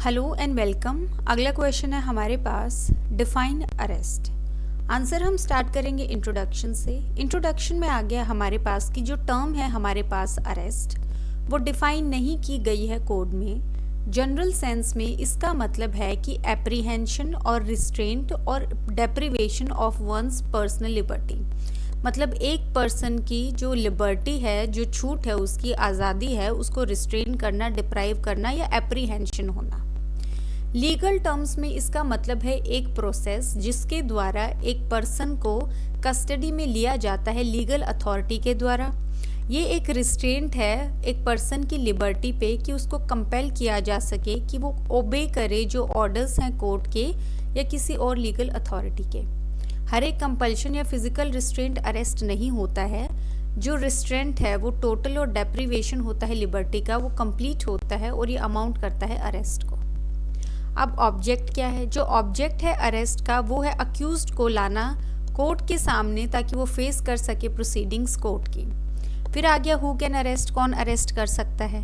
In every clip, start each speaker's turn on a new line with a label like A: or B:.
A: Hello and welcome. अगला question है हमारे पास, डिफाइन अरेस्ट। आंसर हम स्टार्ट करेंगे इंट्रोडक्शन से। इंट्रोडक्शन में आ गया हमारे पास कि जो टर्म है हमारे पास अरेस्ट, वो डिफाइन नहीं की गई है कोड में। जनरल सेंस में इसका मतलब है कि एप्रीहेंशन और रिस्ट्रेंट और deprivation of one's personal liberty. मतलब एक पर्सन की जो लिबर्टी है, जो छूट है, उसकी आज़ादी है, उसको रिस्ट्रेन करना, डिप्राइव करना या एप्रीहेंशन होना। लीगल टर्म्स में इसका मतलब है एक प्रोसेस जिसके द्वारा एक पर्सन को कस्टडी में लिया जाता है लीगल अथॉरिटी के द्वारा। ये एक रिस्ट्रेंट है एक पर्सन की लिबर्टी पे कि उसको कंपेल किया जा सके कि वो ओबे करे जो ऑर्डर्स हैं कोर्ट के या किसी और लीगल अथॉरिटी के। हर एक कंपल्शन या फिजिकल रिस्ट्रेंट अरेस्ट नहीं होता है। जो रिस्ट्रेंट है वो टोटल और डेप्रिवेशन होता है लिबर्टी का, वो कंप्लीट होता है और ये अमाउंट करता है अरेस्ट को। अब ऑब्जेक्ट क्या है? जो ऑब्जेक्ट है अरेस्ट का वो है अक्यूज्ड को लाना कोर्ट के सामने ताकि वो फेस कर सके प्रोसीडिंग्स कोर्ट की। फिर आ गया हु कैन अरेस्ट, कौन अरेस्ट कर सकता है।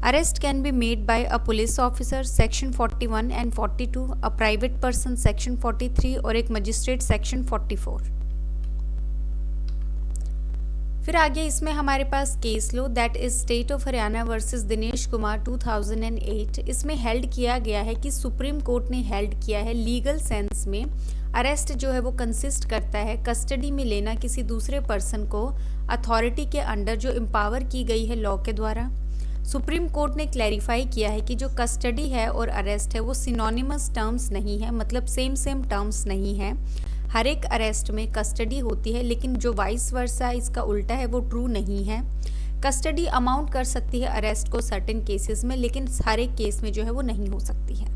A: Arrest can be made by a police officer section 41 and 42, a private person section 43 और एक मजिस्ट्रेट सेक्शन 44। फिर आगे इसमें हमारे पास case law, that is state of Haryana versus Dinesh Kumar 2008। इसमें हेल्ड किया गया है कि सुप्रीम कोर्ट ने हेल्ड किया है लीगल सेंस में अरेस्ट जो है वो कंसिस्ट करता है कस्टडी में लेना किसी दूसरे पर्सन को अथॉरिटी के अंडर जो एम्पावर की गई है लॉ के द्वारा। सुप्रीम कोर्ट ने क्लैरिफाई किया है कि जो कस्टडी है और अरेस्ट है वो सिनोनिमस टर्म्स नहीं है, मतलब सेम टर्म्स नहीं है। हर एक अरेस्ट में कस्टडी होती है, लेकिन जो वाइस वर्सा इसका उल्टा है वो ट्रू नहीं है। कस्टडी अमाउंट कर सकती है अरेस्ट को सर्टेन केसेस में, लेकिन हर एक केस में जो है वो नहीं हो सकती है।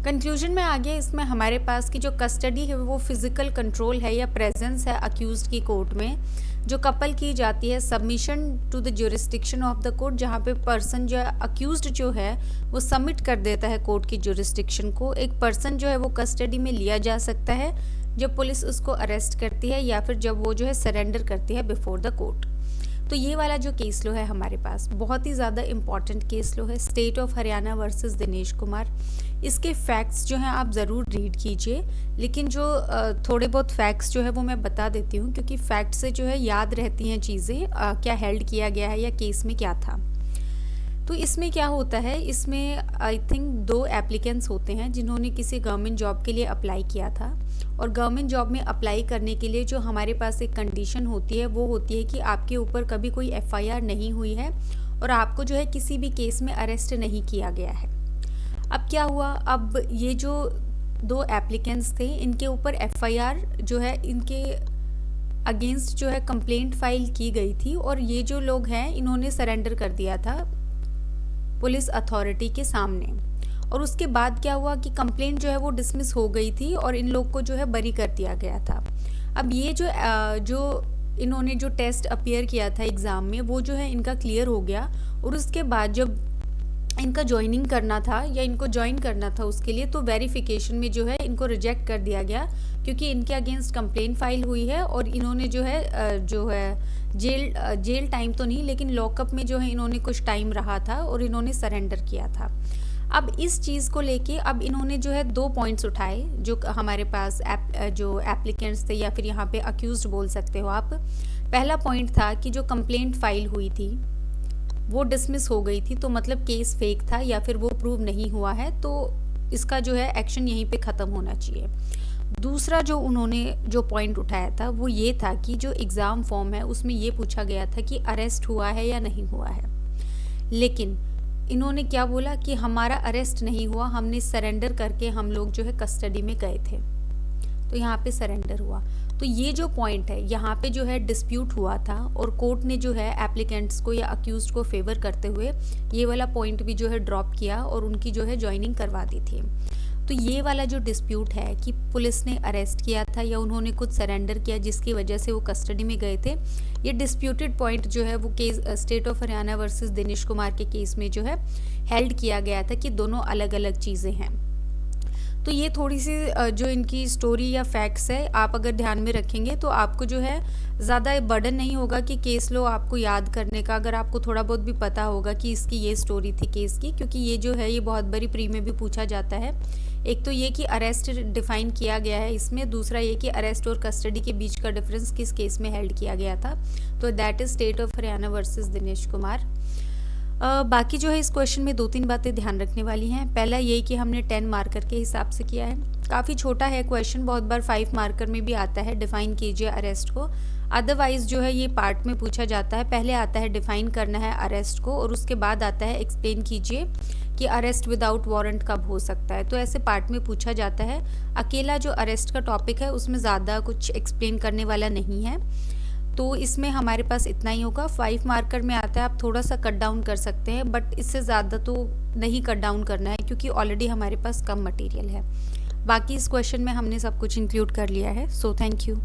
A: कंक्लूजन में आ गया इसमें हमारे पास कि जो कस्टडी है वो फिजिकल कंट्रोल है या प्रेजेंस है अक्यूज्ड की कोर्ट में, जो कपल की जाती है submission to the jurisdiction of the court, जहाँ पे पर्सन जो है अक्यूज्ड जो है वो सबमिट कर देता है कोर्ट की ज्यूरिस्डिक्शन को। एक पर्सन जो है वो कस्टडी में लिया जा सकता है जब पुलिस उसको अरेस्ट करती है या फिर जब वो जो है सरेंडर करती है बिफोर द कोर्ट। तो ये वाला जो केस लो है हमारे पास बहुत ही ज़्यादा इंपॉर्टेंट केस लो है, state of Haryana versus Dinesh Kumar. इसके फैक्ट्स जो हैं आप ज़रूर रीड कीजिए, लेकिन जो थोड़े बहुत फैक्ट्स जो है वो मैं बता देती हूँ, क्योंकि फैक्ट से जो है याद रहती हैं चीज़ें, क्या हेल्ड किया गया है या केस में क्या था। तो इसमें क्या होता है, इसमें आई थिंक 2 एप्लीकेंट्स होते हैं जिन्होंने किसी गवर्नमेंट जॉब के लिए अप्लाई किया था। और गवर्नमेंट जॉब में अप्लाई करने के लिए जो हमारे पास एक कंडीशन होती है वो होती है कि आपके ऊपर कभी कोई एफआईआर नहीं हुई है और आपको जो है किसी भी केस में अरेस्ट नहीं किया गया है। अब क्या हुआ, अब ये जो 2 एप्लीकेंट्स थे इनके ऊपर एफआईआर जो है इनके अगेंस्ट जो है कंप्लेंट फाइल की गई थी, और ये जो लोग हैं इन्होंने सरेंडर कर दिया था पुलिस अथॉरिटी के सामने। और उसके बाद क्या हुआ कि कंप्लेंट जो है वो डिसमिस हो गई थी और इन लोग को जो है बरी कर दिया गया था। अब ये जो इन्होंने जो टेस्ट अपीयर किया था एग्ज़ाम में वो जो है इनका क्लियर हो गया, और उसके बाद जब इनका ज्वाइनिंग करना था या इनको ज्वाइन करना था उसके लिए, तो वेरिफिकेशन में जो है इनको रिजेक्ट कर दिया गया, क्योंकि इनके अगेंस्ट कंप्लेंट फाइल हुई है और इन्होंने जो है जेल टाइम तो नहीं, लेकिन लॉकअप में जो है इन्होंने कुछ टाइम रहा था और इन्होंने सरेंडर किया था। अब इस चीज़ को लेके अब इन्होंने जो है 2 पॉइंट्स उठाए जो हमारे पास जो एप्लीकेंट्स थे या फिर यहाँ पे अक्यूज्ड बोल सकते हो आप। पहला पॉइंट था कि जो कंप्लेंट फाइल हुई थी वो डिसमिस हो गई थी, तो मतलब केस फेक था या फिर वो प्रूव नहीं हुआ है, तो इसका जो है एक्शन यहीं पे ख़त्म होना चाहिए। दूसरा जो उन्होंने जो पॉइंट उठाया था वो ये था कि जो एग्ज़ाम फॉर्म है उसमें ये पूछा गया था कि अरेस्ट हुआ है या नहीं हुआ है, लेकिन इन्होंने क्या बोला कि हमारा अरेस्ट नहीं हुआ, हमने सरेंडर करके हम लोग जो है कस्टडी में गए थे, तो यहाँ पे सरेंडर हुआ। तो ये जो पॉइंट है यहाँ पे जो है डिस्प्यूट हुआ था और कोर्ट ने जो है एप्लीकेंट्स को या अक्यूज्ड को फेवर करते हुए ये वाला पॉइंट भी जो है ड्रॉप किया और उनकी जो है ज्वाइनिंग करवा दी थी। तो ये वाला जो डिस्प्यूट है कि पुलिस ने अरेस्ट किया था या उन्होंने खुद सरेंडर किया जिसकी वजह से वो कस्टडी में गए थे, ये डिस्प्यूटेड पॉइंट जो है वो case state of Haryana versus Dinesh Kumar के केस में जो है हेल्ड किया गया था कि दोनों अलग अलग चीज़ें हैं। तो ये थोड़ी सी जो इनकी स्टोरी या फैक्ट्स है, आप अगर ध्यान में रखेंगे तो आपको जो है ज़्यादा बर्डन नहीं होगा कि केस लो आपको याद करने का, अगर आपको थोड़ा बहुत भी पता होगा कि इसकी ये स्टोरी थी केस की, क्योंकि ये जो है ये बहुत बारी प्री में भी पूछा जाता है। एक तो ये कि अरेस्ट डिफाइन किया गया है इसमें, दूसरा ये कि अरेस्ट और कस्टडी के बीच का डिफरेंस किस केस में हेल्ड किया गया था, तो that is state of Haryana versus Dinesh Kumar. बाकी जो है इस क्वेश्चन में 2-3 बातें ध्यान रखने वाली हैं। पहला ये कि हमने 10 मार्कर के हिसाब से किया है, काफ़ी छोटा है क्वेश्चन, बहुत बार 5 मार्कर में भी आता है डिफाइन कीजिए अरेस्ट को। अदरवाइज जो है ये पार्ट में पूछा जाता है, पहले आता है डिफाइन करना है अरेस्ट को और उसके बाद आता है एक्सप्लेन कीजिए कि अरेस्ट विदाउट वारंट कब हो सकता है, तो ऐसे पार्ट में पूछा जाता है। अकेला जो अरेस्ट का टॉपिक है उसमें ज़्यादा कुछ एक्सप्लेन करने वाला नहीं है, तो इसमें हमारे पास इतना ही होगा। 5 मार्कर में आता है, आप थोड़ा सा कट डाउन कर सकते हैं, बट इससे ज़्यादा तो नहीं कट डाउन करना है क्योंकि ऑलरेडी हमारे पास कम मटेरियल है। बाकी इस क्वेश्चन में हमने सब कुछ इंक्लूड कर लिया है। So thank you.